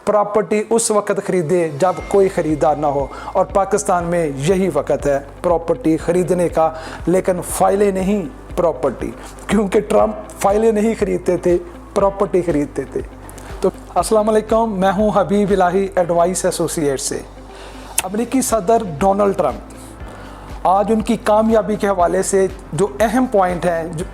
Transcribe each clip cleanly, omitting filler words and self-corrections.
Property उस वक्त खरीदे जब कोई ख़रीदार ना हो, और पाकिस्तान में यही वक्त है प्रॉपर्टी ख़रीदने का, लेकिन फ़ाइलें नहीं प्रॉपर्टी, क्योंकि ट्रंप फ़ाइलें नहीं ख़रीदते थे, प्रॉपर्टी ख़रीदते थे। तो अस्सलाम वालेकुम, मैं हूं हबीब इलाही एडवाइस एसोसिएट से। अमेरिकी सदर डोनाल्ड ट्रंप आज उनकी कामयाबी के हवाले से जो अहम पॉइंट हैं,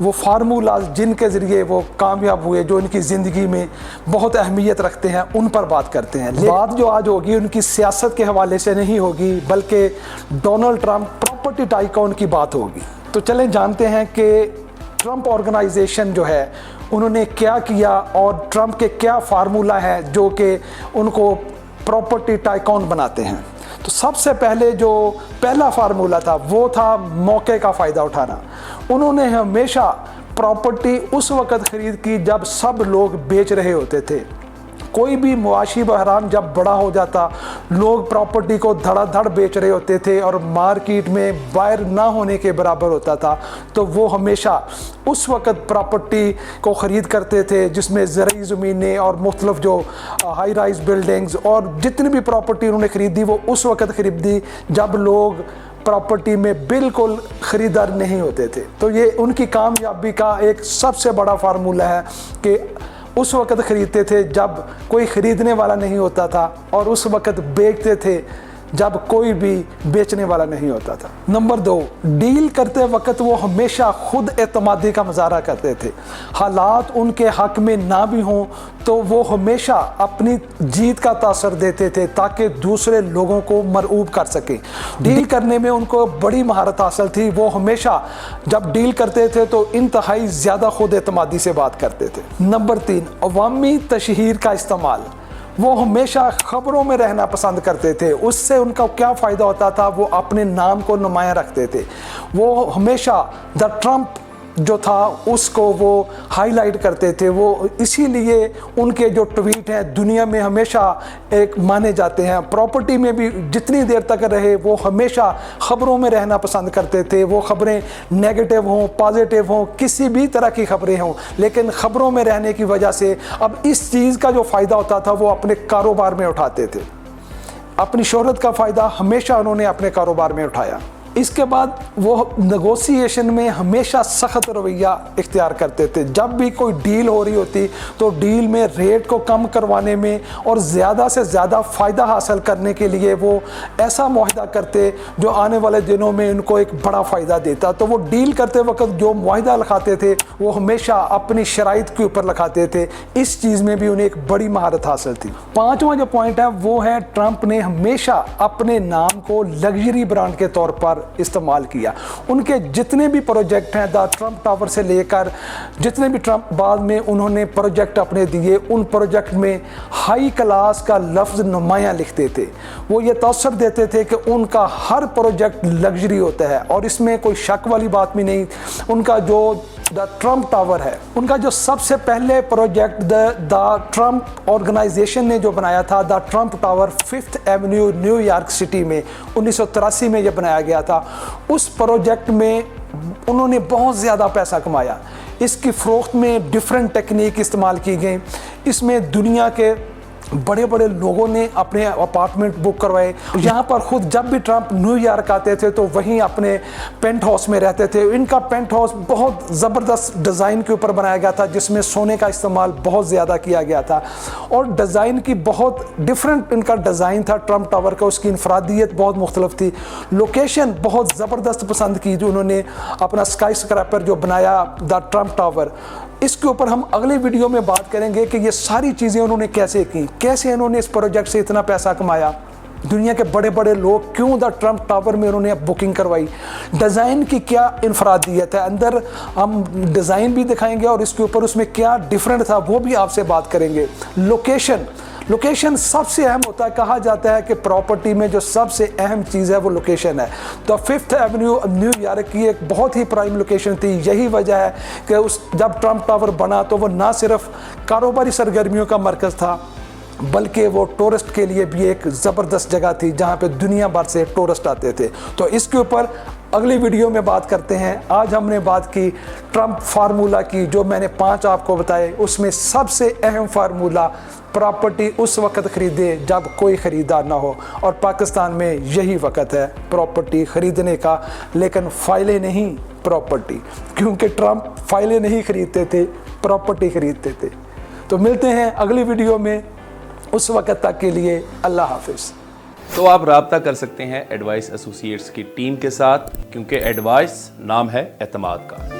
वो फार्मूलाज जिनके ज़रिए वो कामयाब हुए, जो उनकी ज़िंदगी में बहुत अहमियत रखते हैं, उन पर बात करते हैं। बात जो आज होगी उनकी सियासत के हवाले से नहीं होगी, बल्कि डोनाल्ड ट्रंप प्रॉपर्टी टाइकून की बात होगी। तो चलें जानते हैं कि ट्रंप ऑर्गेनाइजेशन जो है उन्होंने क्या किया और ट्रंप के क्या फार्मूला है जो कि उनको प्रॉपर्टी टाइकून बनाते हैं। तो सबसे पहले जो पहला फार्मूला था वो था मौके का फ़ायदा उठाना। उन्होंने हमेशा प्रॉपर्टी उस वक़्त ख़रीद की जब सब लोग बेच रहे होते थे। कोई भी मुआशी बहरान जब बड़ा हो जाता, लोग प्रॉपर्टी को धड़ाधड़ बेच रहे होते थे और मार्केट में बायर ना होने के बराबर होता था, तो वो हमेशा उस वक़्त प्रॉपर्टी को ख़रीद करते थे जिसमें ज़रूरी ज़मीनें और मुख्तलिफ जो हाई राइज बिल्डिंग्स और जितनी भी प्रॉपर्टी उन्होंने ख़रीदी वो उस वक़्त ख़रीदी जब लोग प्रॉपर्टी में बिल्कुल ख़रीदार नहीं होते थे। तो ये उनकी कामयाबी का एक सबसे बड़ा फार्मूला है कि उस वक़्त ख़रीदते थे जब कोई ख़रीदने वाला नहीं होता था, और उस वक़्त बेचते थे जब कोई भी बेचने वाला नहीं होता था। नंबर 2, डील करते वक्त वो हमेशा खुद एतमादी का मुजाहरा करते थे। हालात उनके हक़ में ना भी हों तो वो हमेशा अपनी जीत का तासर देते थे ताकि दूसरे लोगों को मरऊब कर सकें। डील करने में उनको बड़ी महारत हासिल थी। वो हमेशा जब डील करते थे तो इंतहाई ज़्यादा खुद एतमादी से बात करते थे। नंबर 3, अवामी तशहीर का इस्तेमाल। वो हमेशा ख़बरों में रहना पसंद करते थे। उससे उनका क्या फ़ायदा होता था, वो अपने नाम को नुमायाँ रखते थे। वो हमेशा द ट्रंप जो था उसको वो हाईलाइट करते थे। वो इसीलिए उनके जो ट्वीट हैं दुनिया में हमेशा एक माने जाते हैं। प्रॉपर्टी में भी जितनी देर तक रहे वो हमेशा ख़बरों में रहना पसंद करते थे। वो ख़बरें नेगेटिव हों, पॉजिटिव हों, किसी भी तरह की ख़बरें हों, लेकिन ख़बरों में रहने की वजह से अब इस चीज़ का जो फ़ायदा होता था वो अपने कारोबार में उठाते थे। अपनी शोहरत का फ़ायदा हमेशा उन्होंने अपने कारोबार में उठाया। इसके बाद वो नेगोशिएशन में हमेशा सख्त रवैया इख्तियार करते थे। जब भी कोई डील हो रही होती तो डील में रेट को कम करवाने में और ज़्यादा से ज़्यादा फ़ायदा हासिल करने के लिए वो ऐसा मुआहदा करते जो आने वाले दिनों में उनको एक बड़ा फ़ायदा देता। तो वो डील करते वक्त जो मुआहदा लिखाते थे वो हमेशा अपनी शराइत के ऊपर लिखाते थे। इस चीज़ में भी उन्हें एक बड़ी महारत हासिल थी। 5वां जो पॉइंट है वो है ट्रंप ने हमेशा अपने नाम को लग्जरी ब्रांड के तौर पर इस्तेमाल किया। उनके जितने भी प्रोजेक्ट हैं, द ट्रंप टावर से लेकर जितने भी ट्रंप बाद में उन्होंने प्रोजेक्ट अपने दिए, उन प्रोजेक्ट में हाई क्लास का लफ्ज़ नुमायाँ लिखते थे। वो ये तसर देते थे कि उनका हर प्रोजेक्ट लग्जरी होता है, और इसमें कोई शक वाली बात भी नहीं। उनका जो द ट्रंप टावर है, उनका जो सबसे पहले प्रोजेक्ट द ट्रंप ऑर्गेनाइजेशन ने जो बनाया था, the Trump tower 5th Avenue New York city में 1983 में ये बनाया गया था। उस प्रोजेक्ट में उन्होंने बहुत ज़्यादा पैसा कमाया। इसकी फ़रोख्त में डिफरेंट टेक्निक इस्तेमाल की गई। इसमें दुनिया के बड़े बड़े लोगों ने अपने अपार्टमेंट बुक करवाए। यहाँ पर ख़ुद जब भी ट्रंप न्यूयॉर्क आते थे तो वहीं अपने पेंट हाउस में रहते थे। इनका पेंट हाउस बहुत ज़बरदस्त डिज़ाइन के ऊपर बनाया गया था जिसमें सोने का इस्तेमाल बहुत ज़्यादा किया गया था, और डिज़ाइन की बहुत डिफरेंट इनका डिज़ाइन था ट्रंप टावर का। उसकी इनफरादियत बहुत मुख्तलिफ थी। लोकेशन बहुत ज़बरदस्त पसंद की जो उन्होंने अपना स्काई स्क्रैपर जो बनाया द ट्रंप टावर। इसके ऊपर हम अगले वीडियो में बात करेंगे कि ये सारी चीज़ें उन्होंने कैसे की, कैसे इन्होंने इस प्रोजेक्ट से इतना पैसा कमाया। दुनिया के बड़े बड़े लोग क्यों द ट्रंप टावर में उन्होंने बुकिंग करवाई, डिज़ाइन की क्या इनफरादियत है, अंदर हम डिज़ाइन भी दिखाएंगे और इसके ऊपर उसमें क्या डिफरेंट था वो भी आपसे बात करेंगे। लोकेशन सबसे अहम होता है। कहा जाता है कि प्रॉपर्टी में जो सबसे अहम चीज़ है वो लोकेशन है। तो 5th एवेन्यू न्यूयॉर्क की एक बहुत ही प्राइम लोकेशन थी। यही वजह है कि जब ट्रंप टावर बना तो वो ना सिर्फ कारोबारी सरगर्मियों का मरकज़ था बल्कि वो टूरिस्ट के लिए भी एक ज़बरदस्त जगह थी जहाँ पे दुनिया भर से टूरिस्ट आते थे। तो इसके ऊपर अगली वीडियो में बात करते हैं। आज हमने बात की ट्रंप फार्मूला की, जो मैंने 5 आपको बताए, उसमें सबसे अहम फार्मूला प्रॉपर्टी उस वक्त खरीदे जब कोई ख़रीदार ना हो, और पाकिस्तान में यही वक्त है प्रॉपर्टी ख़रीदने का, लेकिन फाइलें नहीं प्रॉपर्टी, क्योंकि ट्रंप फाइलें नहीं खरीदते थे, प्रॉपर्टी खरीदते थे। तो मिलते हैं अगली वीडियो में, उस वक्त तक के लिए अल्लाह हाफिज़। तो आप राब्ता कर सकते हैं एडवाइस एसोसिएट्स की टीम के साथ, क्योंकि एडवाइस नाम है एतमाद का।